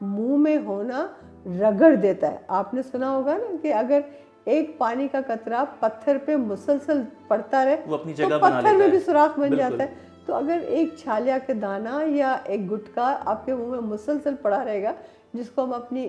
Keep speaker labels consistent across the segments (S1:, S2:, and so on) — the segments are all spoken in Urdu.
S1: منہ میں ہونا رگڑ دیتا ہے. آپ نے سنا ہوگا نا کہ اگر ایک پانی کا قطرہ پتھر پہ مسلسل پڑتا رہے
S2: وہ اپنی
S1: تو
S2: جگہ بنا
S1: پتھر
S2: لیتا
S1: میں
S2: ہے.
S1: بھی سوراخ بن جاتا ہے. تو اگر ایک چھالیا کے دانہ یا ایک گٹکا آپ کے منہ میں مسلسل پڑا رہے گا، جس کو ہم اپنی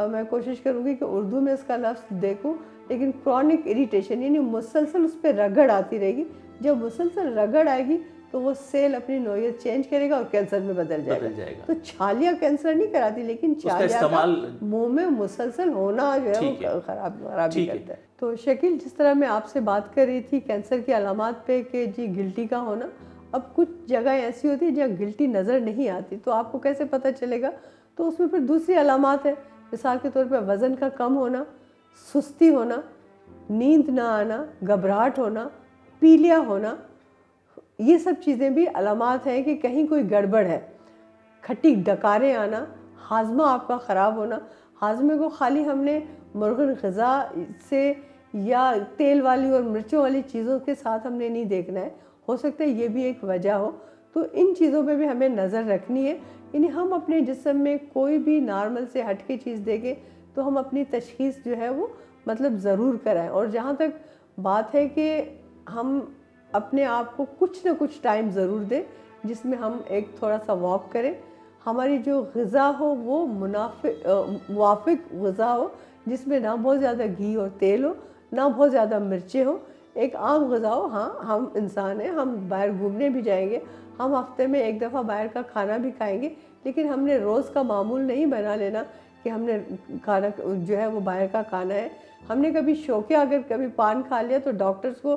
S1: میں کوشش کروں گی کہ اردو میں اس کا لفظ دیکھوں، لیکن کرونک اریٹیشن یعنی مسلسل اس پہ رگڑ آتی رہے گی. جب مسلسل رگڑ آئے گی تو وہ سیل اپنی نوعیت چینج کرے گا اور کینسر میں بدل جائے گا. تو چھالیا کینسر نہیں کراتی، لیکن چھالیا کا منہ میں مسلسل ہونا جو ہے وہ خرابی کرتا ہے. تو شکیل، جس طرح میں آپ سے بات کر رہی تھی کینسر کی علامات پہ کہ جی گلٹی کا ہونا، اب کچھ جگہ ایسی ہوتی ہے جہاں گلٹی نظر نہیں آتی، تو آپ کو کیسے پتہ چلے گا؟ تو اس میں پھر دوسری علامات ہیں. مثال کے طور پہ وزن کا کم ہونا، سستی ہونا، نیند نہ آنا، گھبراہٹ ہونا، پیلیا ہونا، یہ سب چیزیں بھی علامات ہیں کہ کہیں کوئی گڑبڑ ہے. کھٹی ڈکاریں آنا، ہاضمہ آپ کا خراب ہونا. ہاضمے کو خالی ہم نے مرغن غذا سے یا تیل والی اور مرچوں والی چیزوں کے ساتھ ہم نے نہیں دیکھنا ہے، ہو سکتا ہے یہ بھی ایک وجہ ہو. تو ان چیزوں پہ بھی ہمیں نظر رکھنی ہے. یعنی ہم اپنے جسم میں کوئی بھی نارمل سے ہٹ کے چیز دیکھیں تو ہم اپنی تشخیص جو ہے وہ مطلب ضرور کرائیں. اور جہاں تک بات ہے کہ ہم اپنے آپ کو کچھ نہ کچھ ٹائم ضرور دیں جس میں ہم ایک تھوڑا سا واک کریں. ہماری جو غذا ہو وہ موافق غذا ہو، جس میں نہ بہت زیادہ گھی اور تیل ہو، نہ بہت زیادہ مرچیں ہو. ایک عام غذا ہو. ہاں ہم انسان ہیں، ہم باہر گھومنے بھی جائیں گے، ہم ہفتے میں ایک دفعہ باہر کا کھانا بھی کھائیں گے، لیکن ہم نے روز کا معمول نہیں بنا لینا کہ ہم نے کھانا جو ہے وہ باہر کا کھانا ہے. ہم نے کبھی شوقیہ اگر کبھی پان کھا لیا تو ڈاکٹرز کو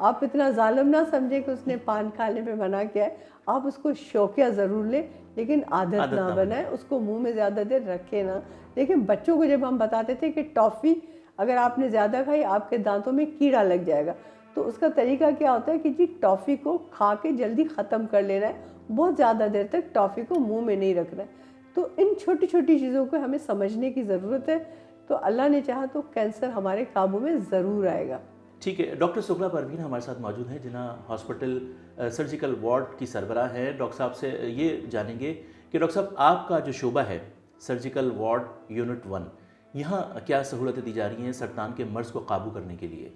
S1: آپ اتنا ظالم نہ سمجھیں کہ اس نے پان کھانے پہ منع کیا ہے. آپ اس کو شوقیہ ضرور لیں لیکن عادت نہ بنائیں، اس کو منہ میں زیادہ دیر رکھیں نہ. لیکن بچوں کو جب ہم بتاتے تھے کہ ٹافی اگر آپ نے زیادہ کھائی آپ کے دانتوں میں کیڑا لگ جائے گا، تو اس کا طریقہ کیا ہوتا ہے کہ جی ٹافی کو کھا کے جلدی ختم کر لینا ہے، بہت زیادہ دیر تک ٹافی کو منہ میں نہیں رکھنا ہے. تو ان چھوٹی چھوٹی چیزوں کو ہمیں سمجھنے کی ضرورت ہے. تو اللہ نے چاہا تو کینسر ہمارے قابو میں ضرور آئے گا.
S2: ٹھیک ہے. ڈاکٹر سغرا پروین ہمارے ساتھ موجود ہیں، جناح ہاسپٹل سرجیکل وارڈ کی سربراہ ہے. ڈاکٹر صاحب سے یہ جانیں گے کہ ڈاکٹر صاحب آپ کا جو شعبہ ہے سرجیکل وارڈ یونٹ 1، یہاں کیا سہولتیں دی جا رہی ہیں سرطان کے مرض کو قابو کرنے کے لیے؟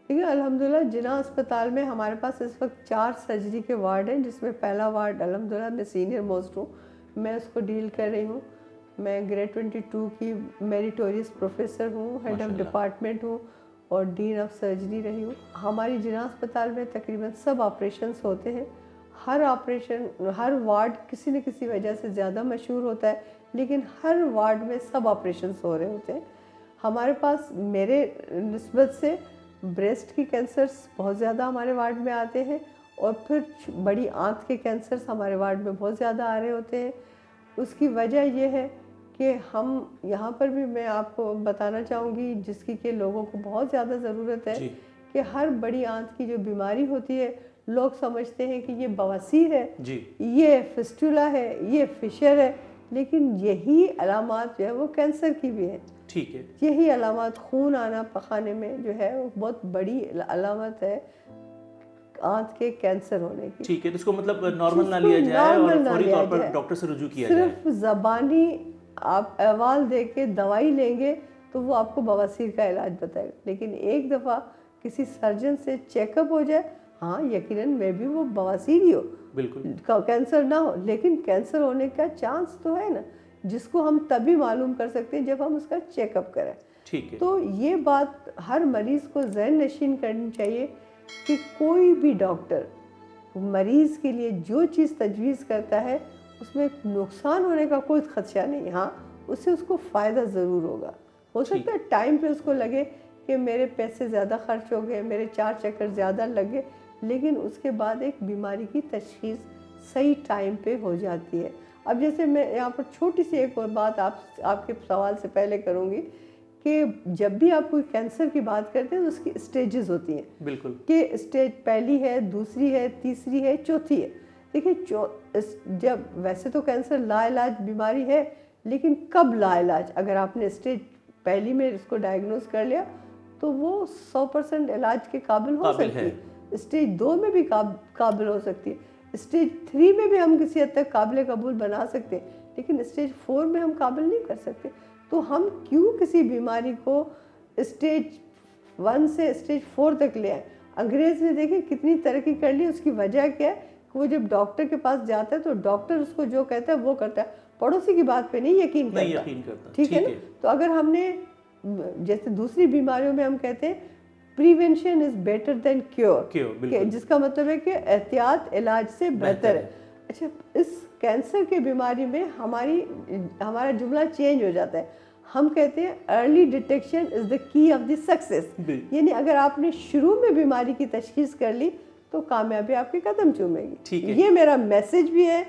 S1: دیکھیے الحمدللہ جناح اسپتال میں ہمارے پاس اس وقت 4 سرجری کے وارڈ ہیں، جس میں پہلا وارڈ الحمدللہ میں سینئر موسٹ ہوں، میں اس کو ڈیل کر رہی ہوں. میں گریڈ 22 کی میریٹوریس پروفیسر ہوں، ہیڈ آف ڈپارٹمنٹ ہوں اور ڈین آف سرجری رہی ہوں. ہماری جناح اسپتال میں تقریباً سب آپریشنس ہوتے ہیں. ہر آپریشن، ہر وارڈ کسی نہ کسی وجہ سے زیادہ مشہور ہوتا ہے، لیکن ہر وارڈ میں سب آپریشنس ہو رہے ہوتے ہیں. ہمارے پاس میرے نسبت سے بریسٹ کی کینسرز بہت زیادہ ہمارے وارڈ میں آتے ہیں، اور پھر بڑی آنت کے کینسرز ہمارے وارڈ میں بہت زیادہ آ رہے ہوتے ہیں. اس کی وجہ یہ ہے کہ ہم یہاں پر بھی میں آپ کو بتانا چاہوں گی جس کی کہ لوگوں کو بہت زیادہ ضرورت ہے کہ ہر بڑی آنت کی جو بیماری ہوتی ہے لوگ سمجھتے ہیں کہ یہ بواسیر ہے، یہ فسٹولا ہے، یہ فشر ہے، لیکن یہی علامات جو ہے وہ کینسر کی بھی ہیں.
S2: ٹھیک ہے.
S1: یہی علامات خون آنا پخانے میں جو ہے وہ بہت بڑی علامت ہے آنت کے کینسر ہونے کی.
S2: ٹھیک ہے. اس کو مطلب نارمل نہ لیا جائے اور فوری طور پر ڈاکٹر سے رجوع کیا جائے.
S1: صرف زبانی آپ احوال دے کے دوائی لیں گے تو وہ آپ کو بواسیر کا علاج بتائے گا، لیکن ایک دفعہ کسی سرجن سے چیک اپ ہو جائے، ہاں یقیناً میں بھی وہ بواسیر ہی ہو،
S2: بالکل
S1: کینسر نہ ہو، لیکن کینسر ہونے کا چانس تو ہے نا، جس کو ہم تبھی معلوم کر سکتے ہیں جب ہم اس کا چیک اپ کریں.
S2: ٹھیک ہے.
S1: تو یہ بات ہر مریض کو ذہن نشین کرنی چاہیے کہ کوئی بھی ڈاکٹر مریض کے لیے جو چیز تجویز کرتا ہے اس میں نقصان ہونے کا کوئی خدشہ نہیں. ہاں اس سے اس کو فائدہ ضرور ہوگا. ہو سکتا ہے ٹائم پہ اس کو لگے کہ میرے پیسے زیادہ خرچ ہو گئے، میرے 4 چکر زیادہ لگے، لیکن اس کے بعد ایک بیماری کی تشخیص صحیح ٹائم پہ ہو جاتی ہے. اب جیسے میں یہاں پر چھوٹی سی ایک اور بات آپ کے سوال سے پہلے کروں گی کہ جب بھی آپ کوئی کینسر کی بات کرتے ہیں تو اس کی اسٹیجز ہوتی ہیں.
S2: بالکل.
S1: کہ اسٹیج پہلی ہے، دوسری ہے، تیسری ہے، چوتھی ہے. دیکھیں جب ویسے تو کینسر لا علاج بیماری ہے، لیکن کب لا علاج؟ اگر آپ نے اسٹیج پہلی میں اس کو ڈائگنوز کر لیا تو وہ 100% علاج کے قابل ہو سکتی ہے. اسٹیج 2 میں بھی قابل ہو سکتی ہے. اسٹیج 3 میں بھی ہم کسی حد تک قابل قبول بنا سکتے ہیں، لیکن اسٹیج 4 میں ہم قابل نہیں کر سکتے. تو ہم کیوں کسی بیماری کو اسٹیج 1 سے اسٹیج 4 تک لے آئے؟ انگریز نے دیکھیں کتنی ترقی کر لی. اس کی وجہ کیا ہے کہ وہ جب ڈاکٹر کے پاس جاتا ہے تو ڈاکٹر اس کو جو کہتا ہے وہ کرتا ہے, پڑوسی کی بات پہ نہیں یقین کرتا. ٹھیک ہے نا. تو اگر ہم نے جیسے دوسری بیماریوں میں ہم کہتے ہیں prevention is better than cure, جس کا مطلب ہے کہ احتیاط علاج سے بہتر ہے. اچھا, اس کینسر کی بیماری میں ہمارا جملہ چینج ہو جاتا ہے. ہم کہتے ہیں ارلی ڈیٹیکشن از دا کی آف دی سکسیس. یعنی اگر آپ نے شروع میں بیماری کی تشخیص کر لی تو کامیابی آپ کے قدم چومے گی. یہ میرا میسج بھی ہے,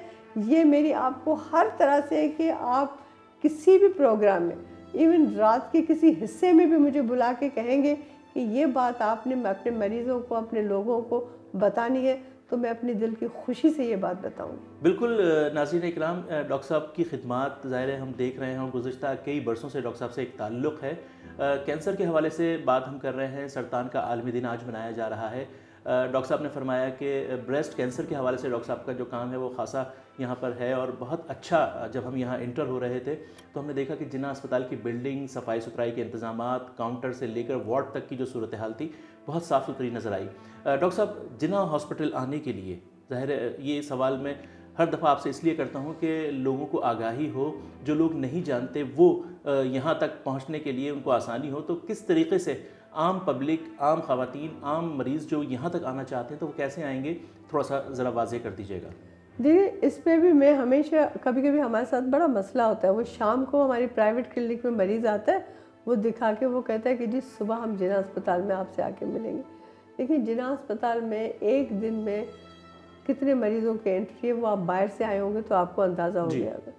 S1: یہ میری آپ کو ہر طرح سے ہے کہ آپ کسی بھی پروگرام میں, ایون رات کے کسی حصے میں بھی مجھے بلا کے کہیں گے کہ یہ بات آپ نے اپنے مریضوں کو, اپنے لوگوں کو بتانی ہے, تو میں اپنی دل کی خوشی سے یہ بات بتاؤں گی.
S2: بالکل ناظرین اکرام, ڈاکٹر صاحب کی خدمات ظاہر ہے ہم دیکھ رہے ہیں اور گزشتہ کئی برسوں سے ڈاکٹر صاحب سے ایک تعلق ہے. کینسر کے حوالے سے بات ہم کر رہے ہیں, سرطان کا عالمی دن آج منایا جا رہا ہے. ڈاکٹر صاحب نے فرمایا کہ بریسٹ کینسر کے حوالے سے ڈاکٹر صاحب کا جو کام ہے وہ خاصا یہاں پر ہے, اور بہت اچھا. جب ہم یہاں انٹر ہو رہے تھے تو ہم نے دیکھا کہ جناح اسپتال کی بلڈنگ, صفائی ستھرائی کے انتظامات, کاؤنٹر سے لے کر وارڈ تک کی جو صورتحال تھی بہت صاف ستھری نظر آئی. ڈاکٹر صاحب, جناح ہاسپٹل آنے کے لیے, ظاہر ہے یہ سوال میں ہر دفعہ آپ سے اس لیے کرتا ہوں کہ لوگوں کو آگاہی ہو, جو لوگ نہیں جانتے وہ یہاں تک پہنچنے کے لیے ان کو آسانی ہو, تو کس طریقے سے عام پبلک, عام خواتین, عام مریض جو یہاں تک آنا چاہتے ہیں تو وہ کیسے آئیں گے, تھوڑا سا ذرا واضح کر دیجیے گا.
S1: دیکھیے, اس پہ بھی میں ہمیشہ کبھی کبھی ہمارے ساتھ بڑا مسئلہ ہوتا ہے. وہ شام کو ہماری پرائیویٹ کلینک میں مریض آتا ہے, وہ دکھا کے وہ کہتا ہے کہ جی صبح ہم جناح اسپتال میں آپ سے آ کے ملیں گے. لیکن جناح اسپتال میں ایک دن میں کتنے مریضوں کے انٹری ہے وہ آپ باہر سے آئے ہوں گے تو آپ کو اندازہ ہو گیا ہوگا,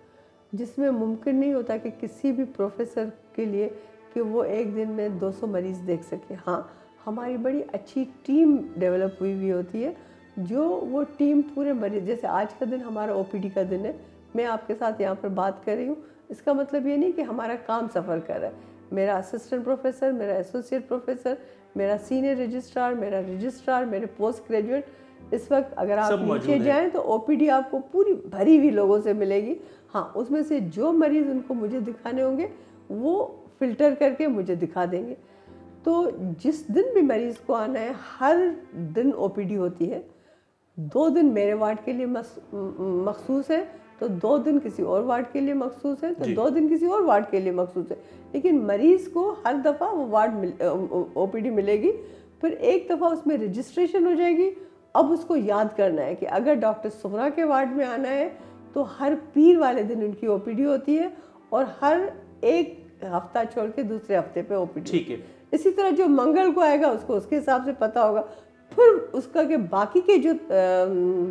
S1: جس میں ممکن نہیں ہوتا کہ کسی بھی پروفیسر کے لیے کہ وہ ایک دن میں 200 مریض دیکھ سکے. ہاں, ہماری بڑی اچھی ٹیم ڈیولپ ہوئی ہوتی ہے, جو وہ ٹیم پورے مریض, جیسے آج کا دن ہمارا او پی ڈی کا دن ہے, میں آپ کے ساتھ یہاں پر بات کر رہی ہوں, اس کا مطلب یہ نہیں کہ ہمارا کام سفر کر رہا ہے. میرا اسسٹنٹ پروفیسر, میرا ایسوسیٹ پروفیسر, میرا سینئر رجسٹرار, میرا رجسٹرار, میرے پوسٹ گریجویٹ, اس وقت اگر آپ نیچے جائیں تو او پی ڈی آپ کو پوری بھری ہوئی لوگوں سے ملے گی. ہاں, اس میں سے جو مریض ان کو مجھے دکھانے ہوں گے وہ فلٹر کر کے مجھے دکھا دیں گے. تو جس دن بھی مریض کو آنا ہے, ہر دن او پی ڈی ہوتی ہے. 2 دن میرے وارڈ کے لیے مخصوص ہے, تو 2 دن کسی اور وارڈ کے لیے مخصوص ہے, تو 2 دن کسی اور وارڈ کے لیے مخصوص ہے. لیکن مریض کو ہر دفعہ وہ وارڈ او پی ڈی ملے گی. پھر ایک دفعہ اس میں رجسٹریشن ہو جائے گی. اب اس کو یاد کرنا ہے کہ اگر ڈاکٹر سغرا کے وارڈ میں آنا ہے تو ہر پیر والے دن ان کی او پی ڈی ہوتی ہے, اور ہر ایک ہفتہ چھوڑ کے دوسرے ہفتے پہ او پی ڈی.
S2: ٹھیک ہے.
S1: اسی طرح جو منگل کو آئے گا اس کو اس کے حساب سے پتہ ہوگا. پھر اس کا کہ باقی کے جو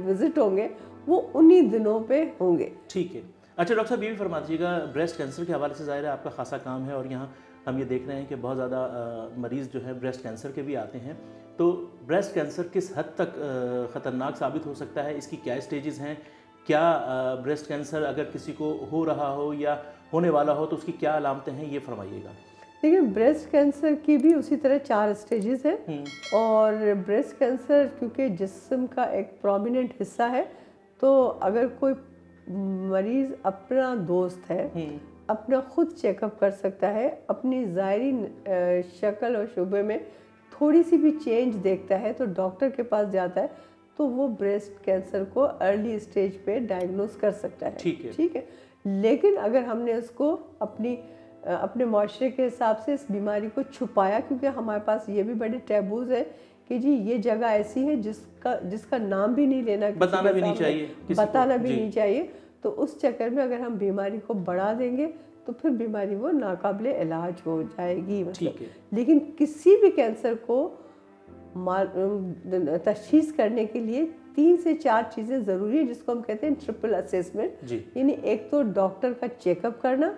S1: وزٹ ہوں گے وہ انہی دنوں پہ ہوں گے.
S2: ٹھیک ہے. اچھا ڈاکٹر صاحب, یہ بھی فرما دیجیے گا, بریسٹ کینسر کے حوالے سے ظاہر ہے آپ کا خاصا کام ہے, اور یہاں ہم یہ دیکھ رہے ہیں کہ بہت زیادہ مریض جو ہے بریسٹ کینسر کے بھی آتے ہیں. تو بریسٹ کینسر کس حد تک خطرناک ثابت ہو سکتا ہے, اس کی کیا اسٹیجز ہیں, کیا بریسٹ کینسر اگر کسی کو ہو رہا ہو یا ہونے والا ہو تو اس کی کیا علامتیں ہیں, یہ فرمائیے گا.
S1: دیکھیں, بریسٹ کینسر کی بھی اسی طرح 4 اسٹیجز ہیں, اور بریسٹ کینسر کیونکہ جسم کا ایک پرومیننٹ حصہ ہے, تو اگر کوئی مریض اپنا دوست ہے, اپنا خود چیک اپ کر سکتا ہے, اپنی ظاہری شکل اور شعبے میں تھوڑی سی بھی چینج دیکھتا ہے تو ڈاکٹر کے پاس جاتا ہے, تو وہ بریسٹ کینسر کو ارلی اسٹیج پہ ڈائگنوز کر سکتا ہے. ٹھیک ہے. لیکن اگر ہم نے اس کو اپنے معاشرے کے حساب سے اس بیماری کو چھپایا, کیونکہ ہمارے پاس یہ بھی بڑے ٹیبوز ہے کہ جی یہ جگہ ایسی ہے جس کا نام بھی نہیں لینا,
S2: بتانا بھی نہیں چاہیے,
S1: تو اس چکر میں اگر ہم بیماری کو بڑھا دیں گے تو پھر بیماری وہ ناقابل علاج ہو جائے گی. لیکن کسی بھی کینسر کو تشخیص کرنے کے لیے 3 سے 4 چیزیں ضروری ہیں, جس کو ہم کہتے ہیں ٹرپل اسیسمنٹ. یعنی ایک تو ڈاکٹر کا چیک اپ کرنا,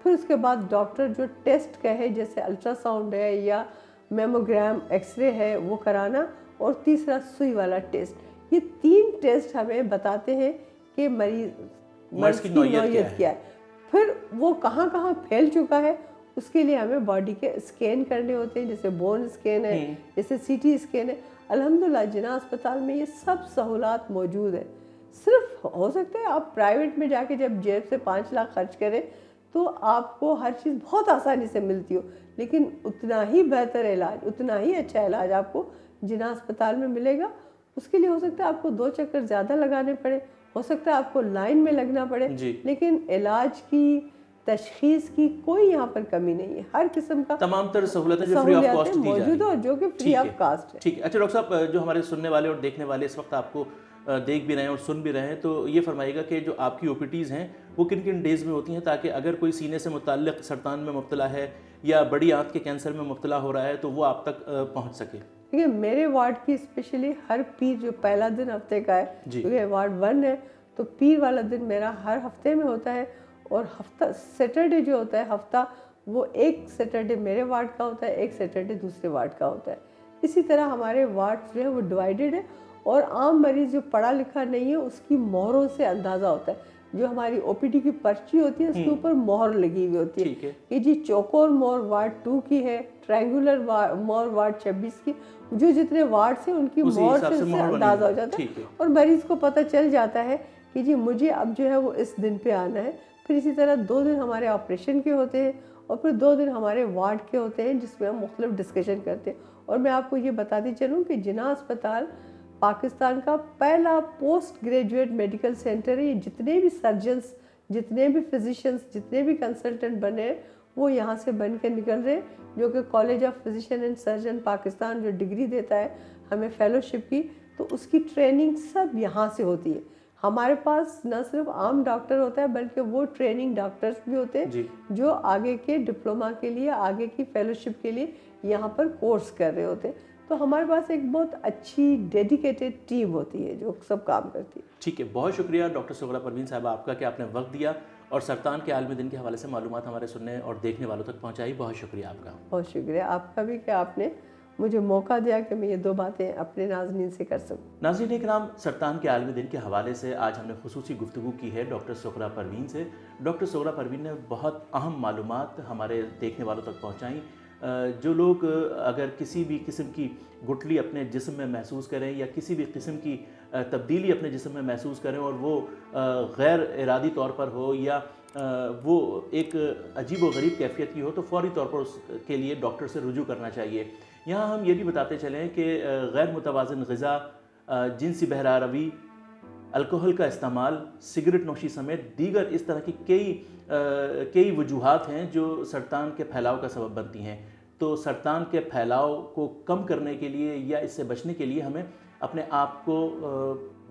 S1: پھر اس کے بعد ڈاکٹر جو ٹیسٹ کہے جیسے الٹرا ساؤنڈ ہے یا میموگرام, ایکس رے ہے, وہ کرانا, اور تیسرا سوئی والا ٹیسٹ. یہ 3 ٹیسٹ ہمیں بتاتے ہیں کہ مرض کی نوعیت کیا ہے. پھر وہ کہاں کہاں پھیل چکا ہے اس کے لیے ہمیں باڈی کے اسکین کرنے ہوتے ہیں, جیسے بون اسکین ہے, جیسے سی ٹی اسکین ہے. الحمدللہ جناح اسپتال میں یہ سب سہولات موجود ہیں. صرف ہو سکتا ہے آپ پرائیویٹ میں جا کے جب جیب سے 5 لاکھ خرچ کریں تو آپ کو ہر چیز بہت آسانی سے ملتی ہو، لیکن اتنا ہی بہتر علاج، اتنا ہی اچھا علاج آپ کو جنا اسپتال میں ملے گا. اس کے لیے ہو سکتا ہے آپ کو 2 چکر زیادہ لگانے پڑے، ہو سکتا ہے آپ کو لائن میں لگنا پڑے، لیکن علاج کی، تشخیص کی کوئی یہاں پر کمی نہیں ہے. ہر قسم کا
S2: تمام تر سہولتیں جو فری آف کاسٹ دی جا رہی
S1: موجود ہے اور جو کہ فری آف کاسٹ ہے.
S2: ٹھیک ہے. اچھا ڈاکٹر صاحب، جو ہمارے سننے والے اور دیکھنے والے اس وقت آپ کو دیکھ بھی رہے ہیں اور سن بھی رہے ہیں، تو یہ فرمائیے گا کہ جو آپ کی او پی ٹیز ہیں وہ کن کن ڈیز میں ہوتی ہیں، تاکہ اگر کوئی سینے سے متعلق سرطان میں مبتلا ہے یا بڑی آنت کے کینسر میں مبتلا ہو رہا ہے تو وہ آپ تک پہنچ سکے.
S1: دیکھیے میرے وارڈ کی اسپیشلی ہر پیر جو پہلا دن ہفتے کا ہے، کیونکہ وارڈ 1 ہے تو پیر والا دن میرا ہر ہفتے میں ہوتا ہے، اور ہفتہ سیٹرڈے جو ہوتا ہے ہفتہ، وہ ایک سیٹرڈے میرے وارڈ کا ہوتا ہے، ایک سیٹرڈے دوسرے وارڈ کا ہوتا ہے. اسی طرح ہمارے وارڈ جو ہے وہ ڈیوائیڈڈ ہے، اور عام مریض جو پڑھا لکھا نہیں ہے اس کی مہروں سے اندازہ ہوتا ہے. جو ہماری او پی ڈی کی پرچی ہوتی ہے اس کے اوپر مہر لگی ہوئی ہوتی ہے کہ جی چوکور مہر وارڈ 2 کی ہے، ٹرائنگولر مہر وارڈ 26 کی. جو جتنے وارڈ ہیں ان کی مہر سے اندازہ ہو جاتا ہے، اور مریض کو پتہ چل جاتا ہے کہ جی مجھے اب جو ہے وہ اس دن پہ آنا ہے. پھر اسی طرح 2 دن ہمارے آپریشن کے ہوتے ہیں، اور پھر 2 دن ہمارے وارڈ کے ہوتے ہیں جس میں ہم مختلف ڈسکشن کرتے ہیں. اور میں آپ کو یہ بتاتی چلوں کہ جناح اسپتال پاکستان کا پہلا پوسٹ گریجویٹ میڈیکل سینٹر ہے. یہ جتنے بھی سرجنز، جتنے بھی فزیشنز، جتنے بھی کنسلٹنٹ بنے ہیں وہ یہاں سے بن کے نکل رہے ہیں، جو کہ college of physician and surgeon Pakistan جو ڈگری دیتا ہے ہمیں فیلوشپ کی، تو اس کی ٹریننگ سب یہاں سے ہوتی ہے. ہمارے پاس نہ صرف عام ڈاکٹر ہوتا ہے بلکہ وہ ٹریننگ ڈاکٹرز بھی ہوتے ہیں جو آگے کے ڈپلوما کے لیے، آگے کی فیلوشپ کے لیے یہاں پر کورس کر رہے ہوتے ہیں. تو ہمارے پاس ایک بہت اچھی ڈیڈیکیٹڈ ٹیم ہوتی ہے جو سب کام کرتی ہے.
S2: ٹھیک ہے، بہت شکریہ ڈاکٹر سغرا پروین صاحبہ آپ کا کہ آپ نے وقت دیا اور سرطان کے عالمی دن کے حوالے سے معلومات ہمارے سننے اور دیکھنے والوں تک پہنچائی. بہت شکریہ آپ کا.
S1: بہت شکریہ آپ کا بھی کہ آپ نے مجھے موقع دیا کہ میں یہ 2 باتیں اپنے ناظرین سے کر سکوں.
S2: ناظرین کرام، سرطان کے عالمی دن کے حوالے سے آج ہم نے خصوصی گفتگو کی ہے ڈاکٹر سغرا پروین سے. ڈاکٹر سغرا پروین نے بہت اہم معلومات ہمارے دیکھنے والوں تک پہنچائیں. جو لوگ اگر کسی بھی قسم کی گٹھلی اپنے جسم میں محسوس کریں یا کسی بھی قسم کی تبدیلی اپنے جسم میں محسوس کریں اور وہ غیر ارادی طور پر ہو یا وہ ایک عجیب و غریب کیفیت کی ہو، تو فوری طور پر اس کے لیے ڈاکٹر سے رجوع کرنا چاہیے. یہاں ہم یہ بھی بتاتے چلیں کہ غیر متوازن غذا، جنسی بہرہ روی، الکوہل کا استعمال، سگریٹ نوشی سمیت دیگر اس طرح کی کئی وجوہات ہیں جو سرطان کے پھیلاؤ کا سبب بنتی ہیں. تو سرطان کے پھیلاؤ کو کم کرنے کے لیے یا اس سے بچنے کے لیے ہمیں اپنے آپ کو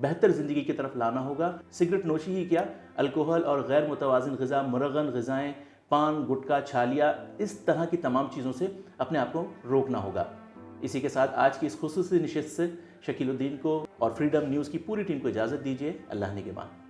S2: بہتر زندگی کی طرف لانا ہوگا. سگریٹ نوشی ہی کیا، الکوہل اور غیر متوازن غذا، مرغن غذائیں، پان، گٹکا، چھالیا، اس طرح کی تمام چیزوں سے اپنے آپ کو روکنا ہوگا. اسی کے ساتھ آج کی اس خصوصی نشست سے شکیل الدین کو اور فریڈم نیوز کی پوری ٹیم کو اجازت دیجیے. اللہ نگہبان.